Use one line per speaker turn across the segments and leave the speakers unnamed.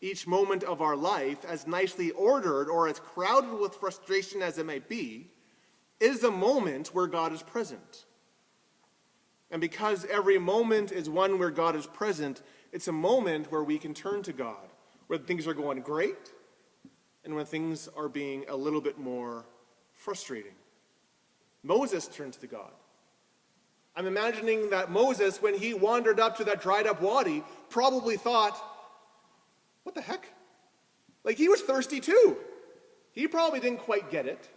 each moment of our life, as nicely ordered or as crowded with frustration as it might be, is a moment where God is present. And because every moment is one where God is present, it's a moment where we can turn to God, when things are going great and when things are being a little bit more frustrating. Moses turned to God. I'm imagining that Moses, when he wandered up to that dried up wadi, probably thought, what the heck? Like, he was thirsty too. He probably didn't quite get it.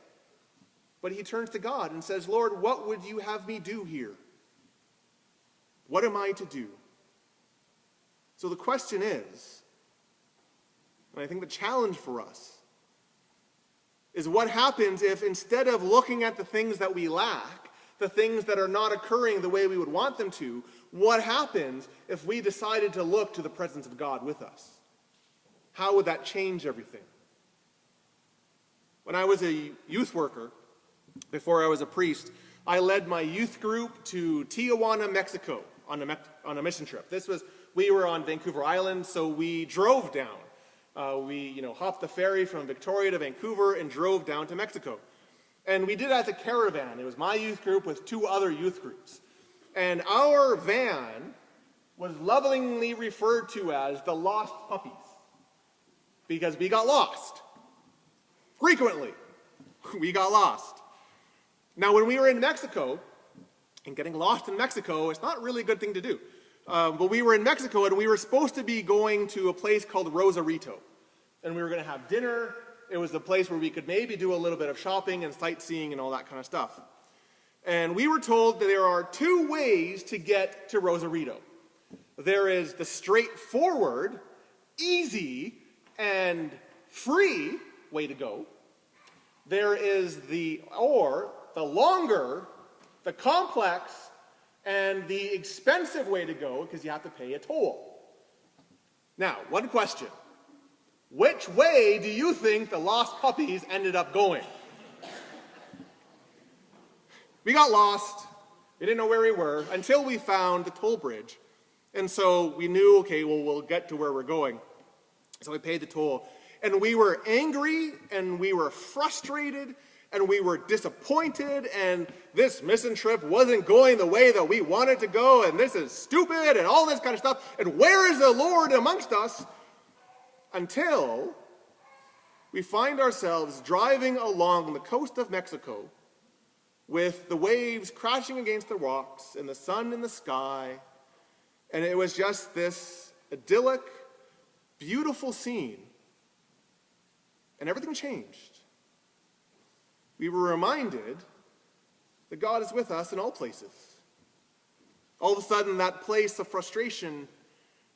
But he turns to God and says, Lord, what would you have me do here? What am I to do? So the question is, and I think the challenge for us, is what happens if instead of looking at the things that we lack, the things that are not occurring the way we would want them to, what happens if we decided to look to the presence of God with us? How would that change everything? When I was a youth worker, before I was a priest, I led my youth group to Tijuana, Mexico on a mission trip. We were on Vancouver Island, so we drove down. We hopped the ferry from Victoria to Vancouver and drove down to Mexico. And we did it as a caravan. It was my youth group with two other youth groups. And our van was lovingly referred to as the Lost Puppies, because we got lost. Frequently, we got lost. Now, when we were in Mexico, and getting lost in Mexico, it's not really a good thing to do. But we were in Mexico, and we were supposed to be going to a place called Rosarito. And we were going to have dinner. It was the place where we could maybe do a little bit of shopping and sightseeing and all that kind of stuff. And we were told that there are two ways to get to Rosarito. There is the straightforward, easy, and free way to go. There is the longer, the complex, and the expensive way to go, because you have to pay a toll. Now, one question. Which way do you think the Lost Puppies ended up going? We got lost. We didn't know where we were until we found the toll bridge. And so we knew, okay, well, we'll get to where we're going. So we paid the toll. And we were angry, and we were frustrated, and we were disappointed, and this mission trip wasn't going the way that we wanted to go, and this is stupid, and all this kind of stuff, and where is the Lord amongst us? Until we find ourselves driving along the coast of Mexico with the waves crashing against the rocks and the sun in the sky, and it was just this idyllic, beautiful scene, and everything changed. We were reminded that God is with us in all places. All of a sudden, that place of frustration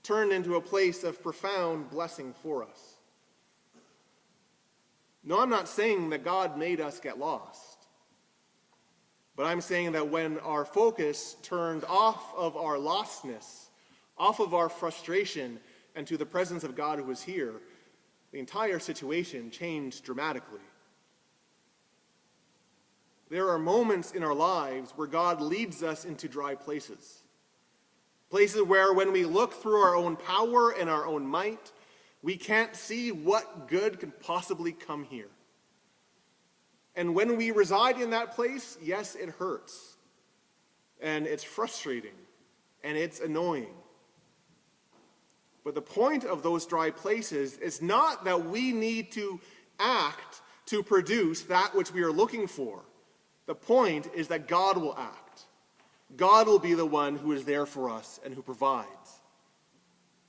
turned into a place of profound blessing for us. No, I'm not saying that God made us get lost. But I'm saying that when our focus turned off of our lostness, off of our frustration, and to the presence of God who was here, the entire situation changed dramatically. There are moments in our lives where God leads us into dry places. Places where when we look through our own power and our own might, we can't see what good can possibly come here. And when we reside in that place, yes, it hurts. And it's frustrating. And it's annoying. But the point of those dry places is not that we need to act to produce that which we are looking for. The point is that God will act. God will be the one who is there for us and who provides.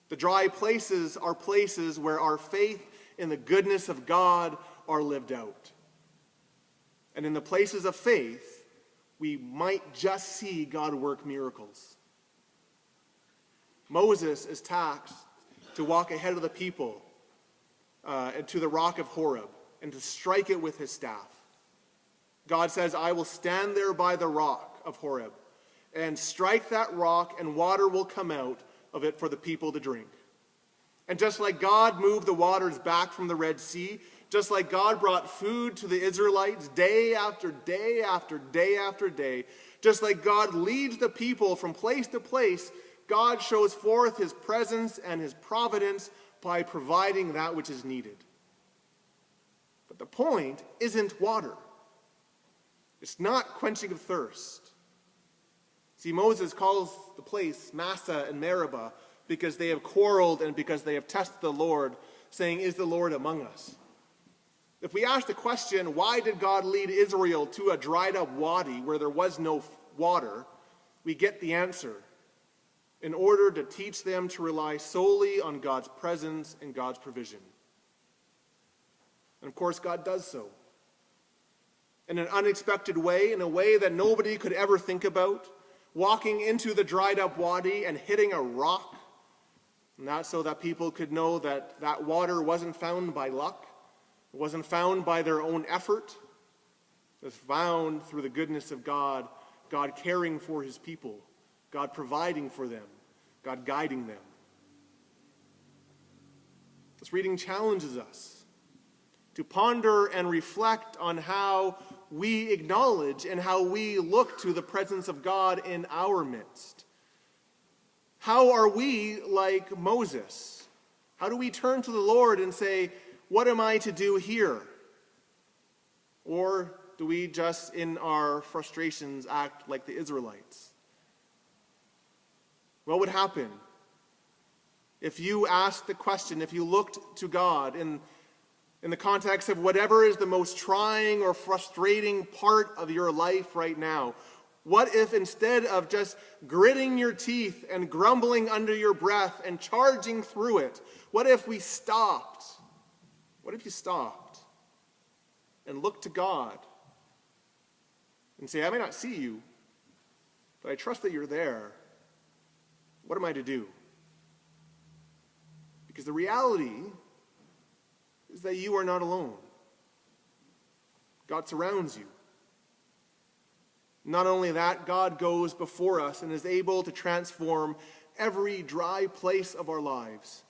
The dry places are places where our faith in the goodness of God are lived out. And in the places of faith, we might just see God work miracles. Moses is tasked to walk ahead of the people and to the rock of Horeb and to strike it with his staff. God says, I will stand there by the rock of Horeb and strike that rock, and water will come out of it for the people to drink. And just like God moved the waters back from the Red Sea, just like God brought food to the Israelites day after day after day after day, just like God leads the people from place to place, God shows forth his presence and his providence by providing that which is needed. But the point isn't water. It's not quenching of thirst. See, Moses calls the place Massah and Meribah because they have quarreled and because they have tested the Lord, saying, "Is the Lord among us?" If we ask the question, why did God lead Israel to a dried up wadi where there was no water, we get the answer. In order to teach them to rely solely on God's presence and God's provision. And of course, God does so. In an unexpected way, in a way that nobody could ever think about, walking into the dried up wadi and hitting a rock, and that's so that people could know that that water wasn't found by luck, it wasn't found by their own effort, it was found through the goodness of God, God caring for his people, God providing for them, God guiding them. This reading challenges us to ponder and reflect on how we acknowledge and how we look to the presence of God in our midst. How are we like Moses? How do we turn to the Lord and say, "What am I to do here?" Or do we just, in our frustrations, act like the Israelites? What would happen if you asked the question, if you looked to God in the context of whatever is the most trying or frustrating part of your life right now? What if instead of just gritting your teeth and grumbling under your breath and charging through it, what if we stopped? What if you stopped and looked to God and say, "I may not see you, but I trust that you're there. What am I to do?" Because the reality is that you are not alone. God surrounds you. Not only that, God goes before us and is able to transform every dry place of our lives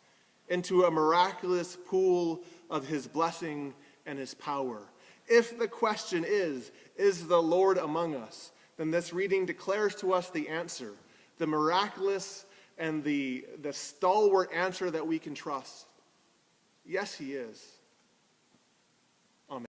into a miraculous pool of his blessing and his power. If the question is the Lord among us, then this reading declares to us the answer, the miraculous and the stalwart answer that we can trust. Yes, he is.